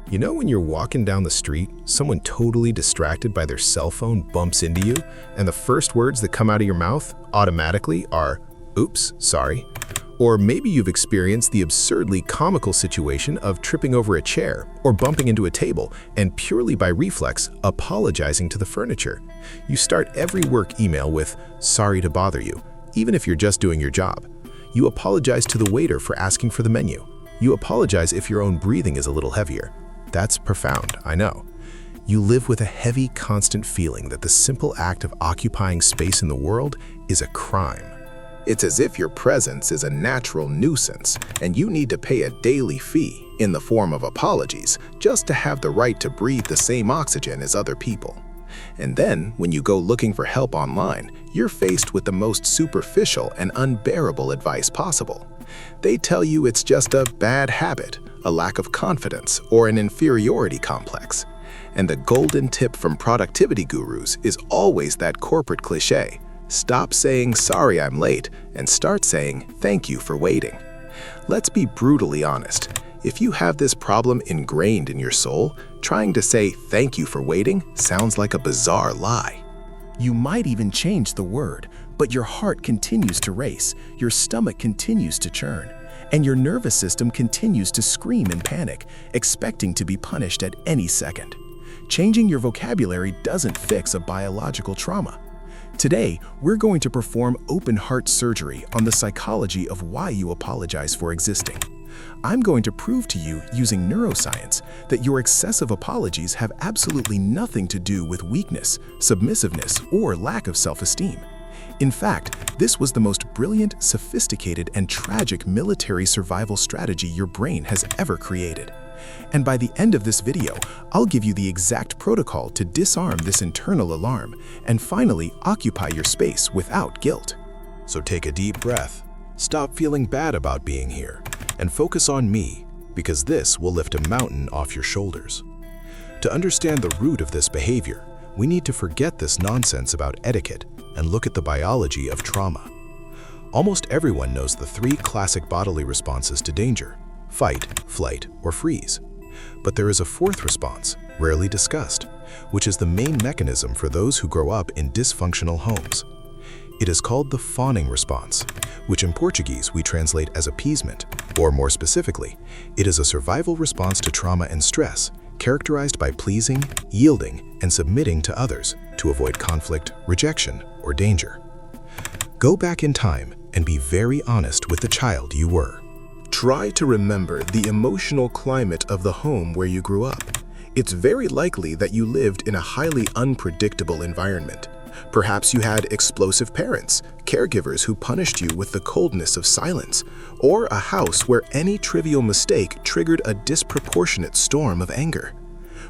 You know when you're walking down the street, someone totally distracted by their cell phone bumps into you, and the first words that come out of your mouth automatically are, "Oops, sorry." Or maybe you've experienced the absurdly comical situation of tripping over a chair or bumping into a table and purely by reflex apologizing to the furniture. You start every work email with, "Sorry to bother you," even if you're just doing your job. You apologize to the waiter for asking for the menu. You apologize if your own breathing is a little heavier. That's profound, I know. You live with a heavy, constant feeling that the simple act of occupying space in the world is a crime. It's as if your presence is a natural nuisance, and you need to pay a daily fee in the form of apologies just to have the right to breathe the same oxygen as other people. And then, when you go looking for help online, you're faced with the most superficial and unbearable advice possible. They tell you it's just a bad habit, a lack of confidence, or an inferiority complex. And the golden tip from productivity gurus is always that corporate cliche: stop saying "sorry I'm late" and start saying "thank you for waiting." Let's be brutally honest. If you have this problem ingrained in your soul, trying to say "thank you for waiting" sounds like a bizarre lie. You might even change the word, but your heart continues to race, your stomach continues to churn, and your nervous system continues to scream in panic, expecting to be punished at any second. Changing your vocabulary doesn't fix a biological trauma. Today, we're going to perform open-heart surgery on the psychology of why you apologize for existing. I'm going to prove to you, using neuroscience, that your excessive apologies have absolutely nothing to do with weakness, submissiveness, or lack of self-esteem. In fact, this was the most brilliant, sophisticated, and tragic military survival strategy your brain has ever created. And by the end of this video, I'll give you the exact protocol to disarm this internal alarm and finally occupy your space without guilt. So take a deep breath, stop feeling bad about being here, and focus on me, because this will lift a mountain off your shoulders. To understand the root of this behavior, we need to forget this nonsense about etiquette and look at the biology of trauma. Almost everyone knows the three classic bodily responses to danger: fight, flight, or freeze. But there is a fourth response, rarely discussed, which is the main mechanism for those who grow up in dysfunctional homes. It is called the fawning response, which in Portuguese we translate as appeasement, or more specifically, it is a survival response to trauma and stress, characterized by pleasing, yielding, and submitting to others to avoid conflict, rejection, or danger. Go back in time and be very honest with the child you were. Try to remember the emotional climate of the home where you grew up. It's very likely that you lived in a highly unpredictable environment. Perhaps you had explosive parents, caregivers who punished you with the coldness of silence, or a house where any trivial mistake triggered a disproportionate storm of anger.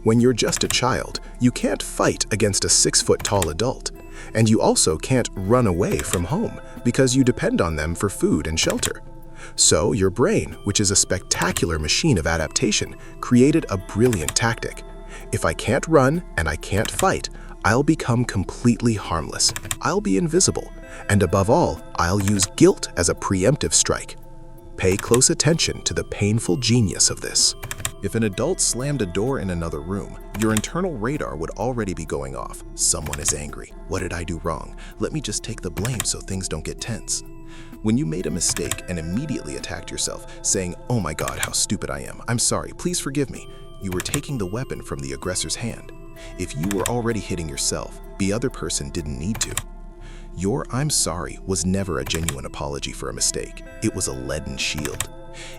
When you're just a child, you can't fight against a 6-foot-tall adult, and you also can't run away from home because you depend on them for food and shelter. So your brain, which is a spectacular machine of adaptation, created a brilliant tactic. If I can't run and I can't fight, I'll become completely harmless. I'll be invisible. And above all, I'll use guilt as a preemptive strike. Pay close attention to the painful genius of this. If an adult slammed a door in another room, your internal radar would already be going off. Someone is angry. What did I do wrong? Let me just take the blame so things don't get tense. When you made a mistake and immediately attacked yourself, saying, "Oh my God, how stupid I am. I'm sorry, please forgive me," you were taking the weapon from the aggressor's hand. If you were already hitting yourself, the other person didn't need to. Your "I'm sorry" was never a genuine apology for a mistake. It was a leaden shield.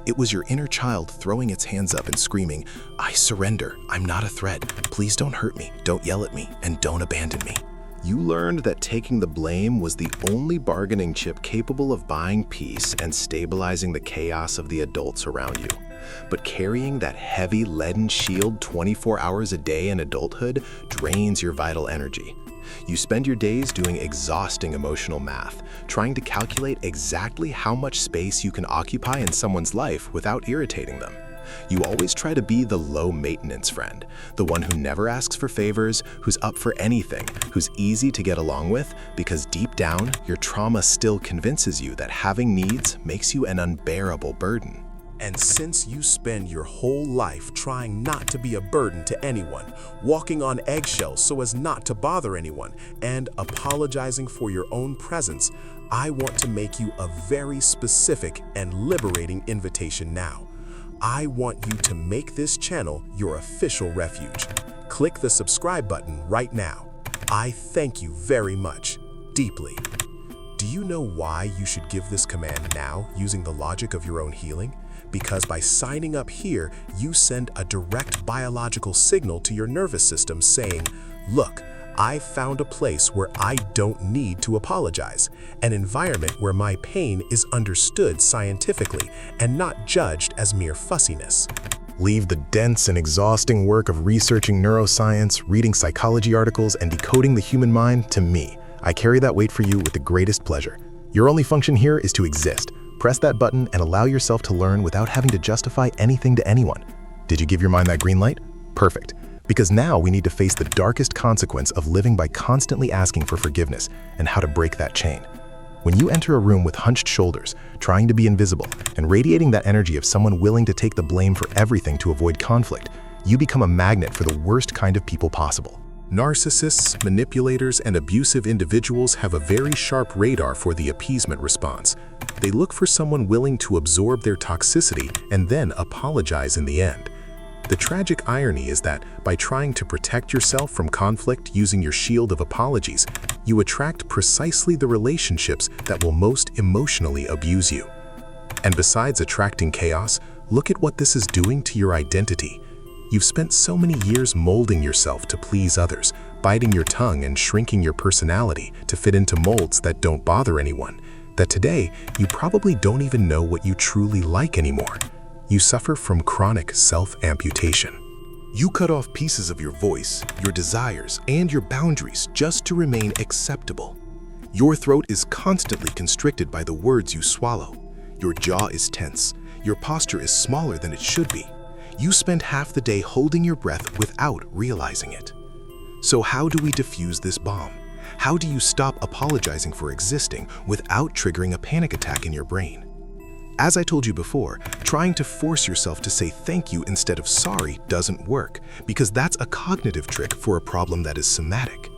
It was your inner child throwing its hands up and screaming, "I surrender. I'm not a threat. Please don't hurt me, don't yell at me, and don't abandon me." You learned that taking the blame was the only bargaining chip capable of buying peace and stabilizing the chaos of the adults around you. But carrying that heavy leaden shield 24 hours a day in adulthood drains your vital energy. You spend your days doing exhausting emotional math, trying to calculate exactly how much space you can occupy in someone's life without irritating them. You always try to be the low-maintenance friend, the one who never asks for favors, who's up for anything, who's easy to get along with, because deep down, your trauma still convinces you that having needs makes you an unbearable burden. And since you spend your whole life trying not to be a burden to anyone, walking on eggshells so as not to bother anyone, and apologizing for your own presence, I want to make you a very specific and liberating invitation now. I want you to make this channel your official refuge. Click the subscribe button right now. I thank you very much, deeply. Do you know why you should give this command now using the logic of your own healing? Because by signing up here, you send a direct biological signal to your nervous system saying, look, I found a place where I don't need to apologize, an environment where my pain is understood scientifically and not judged as mere fussiness. Leave the dense and exhausting work of researching neuroscience, reading psychology articles, and decoding the human mind to me. I carry that weight for you with the greatest pleasure. Your only function here is to exist. Press that button and allow yourself to learn without having to justify anything to anyone. Did you give your mind that green light? Perfect. Because now we need to face the darkest consequence of living by constantly asking for forgiveness and how to break that chain. When you enter a room with hunched shoulders, trying to be invisible, and radiating that energy of someone willing to take the blame for everything to avoid conflict, you become a magnet for the worst kind of people possible. Narcissists, manipulators, and abusive individuals have a very sharp radar for the appeasement response. They look for someone willing to absorb their toxicity and then apologize in the end. The tragic irony is that by trying to protect yourself from conflict using your shield of apologies, you attract precisely the relationships that will most emotionally abuse you. And besides attracting chaos, look at what this is doing to your identity. You've spent so many years molding yourself to please others, biting your tongue and shrinking your personality to fit into molds that don't bother anyone, that today you probably don't even know what you truly like anymore. You suffer from chronic self-amputation. You cut off pieces of your voice, your desires, and your boundaries just to remain acceptable. Your throat is constantly constricted by the words you swallow. Your jaw is tense. Your posture is smaller than it should be. You spend half the day holding your breath without realizing it. So how do we defuse this bomb? How do you stop apologizing for existing without triggering a panic attack in your brain? As I told you before, trying to force yourself to say thank you instead of sorry doesn't work, because that's a cognitive trick for a problem that is somatic.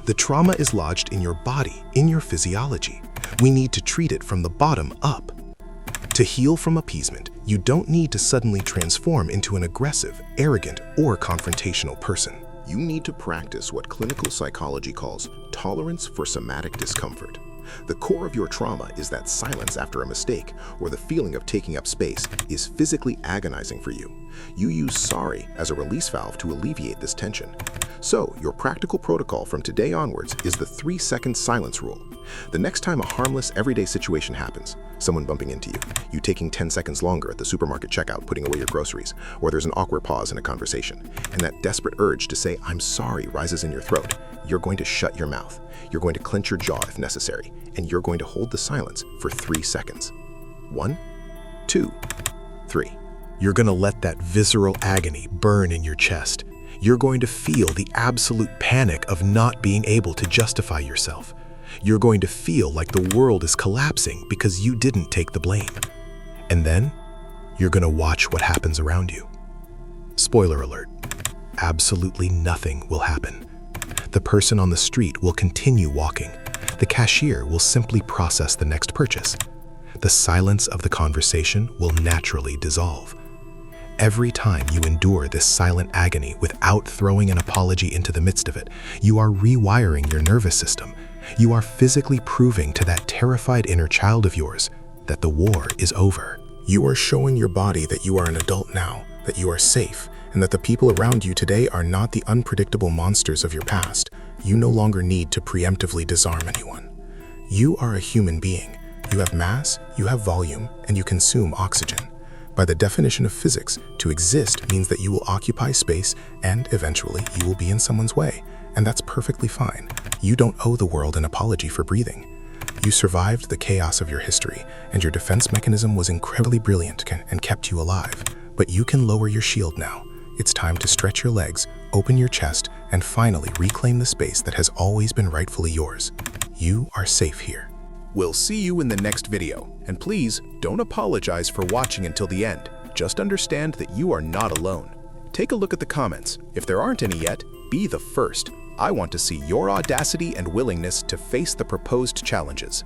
The trauma is lodged in your body, in your physiology. We need to treat it from the bottom up. To heal from appeasement, you don't need to suddenly transform into an aggressive, arrogant, or confrontational person. You need to practice what clinical psychology calls tolerance for somatic discomfort. The core of your trauma is that silence after a mistake, or the feeling of taking up space, is physically agonizing for you. You use sorry as a release valve to alleviate this tension. So, your practical protocol from today onwards is the 3-second silence rule. The next time a harmless, everyday situation happens, someone bumping into you, you taking 10 seconds longer at the supermarket checkout putting away your groceries, or there's an awkward pause in a conversation, and that desperate urge to say, "I'm sorry," rises in your throat, you're going to shut your mouth. You're going to clench your jaw if necessary, and you're going to hold the silence for 3 seconds. 1, 2, 3. You're going to let that visceral agony burn in your chest. You're going to feel the absolute panic of not being able to justify yourself. You're going to feel like the world is collapsing because you didn't take the blame. And then, you're going to watch what happens around you. Spoiler alert, absolutely nothing will happen. The person on the street will continue walking. The cashier will simply process the next purchase. The silence of the conversation will naturally dissolve. Every time you endure this silent agony without throwing an apology into the midst of it, you are rewiring your nervous system. You are physically proving to that terrified inner child of yours that the war is over. You are showing your body that you are an adult now, that you are safe, and that the people around you today are not the unpredictable monsters of your past. You no longer need to preemptively disarm anyone. You are a human being. You have mass, you have volume, and you consume oxygen. By the definition of physics, to exist means that you will occupy space and eventually you will be in someone's way. And that's perfectly fine. You don't owe the world an apology for breathing. You survived the chaos of your history, and your defense mechanism was incredibly brilliant and kept you alive. But you can lower your shield now. It's time to stretch your legs, open your chest, and finally reclaim the space that has always been rightfully yours. You are safe here. We'll see you in the next video, and please don't apologize for watching until the end. Just understand that you are not alone. Take a look at the comments. If there aren't any yet, be the first. I want to see your audacity and willingness to face the proposed challenges.